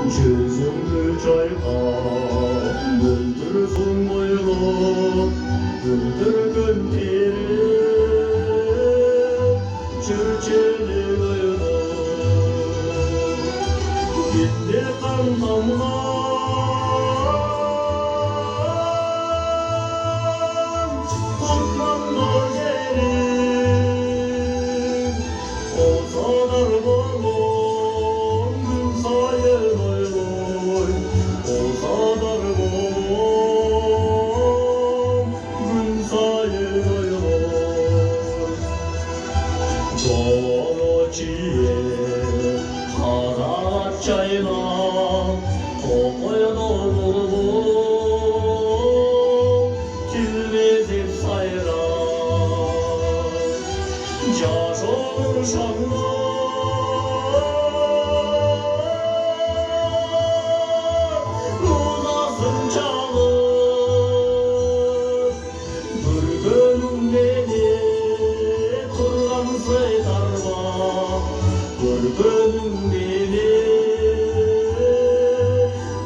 Yüzümü çayka, güldürsün boylum, güldürgün terim, çürçeli boylum. Gitti kan damlan, tutmandı yerim, o sadar boylum, gün sayın boylum, o sadar boylum, gün sayın boylum. Doğruçiye, kara çayına, tokoyda bulbul, tilbezip sayrar. Caş olur şanlar, uzasın çalıp, bir gönlüm beni turgan saytarma, bir gönlüm beni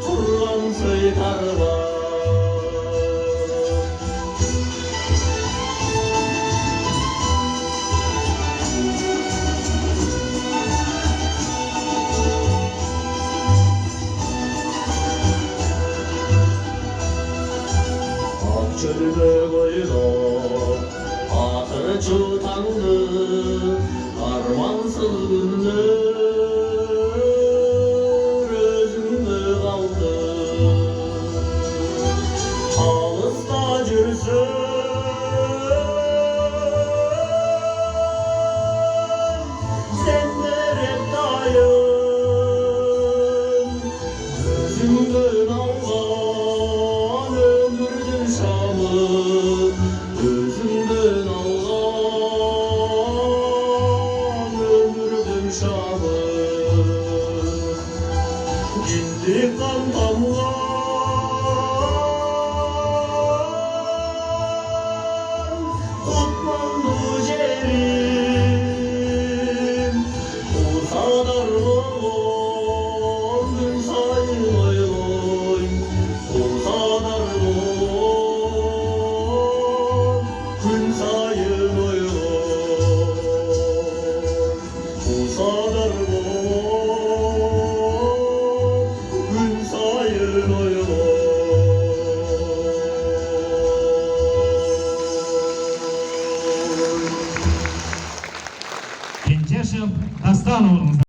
turgan saytarma. Çölüme koyup hatır çutandı, armansız günler özümde kaldı. Alısta жүрсем, sender hep dayım, özümden algan ömürdün şamı, özümden algan ömürdün şamı. Gitti kan damlan, tutmandı yerim, o sadar boğum.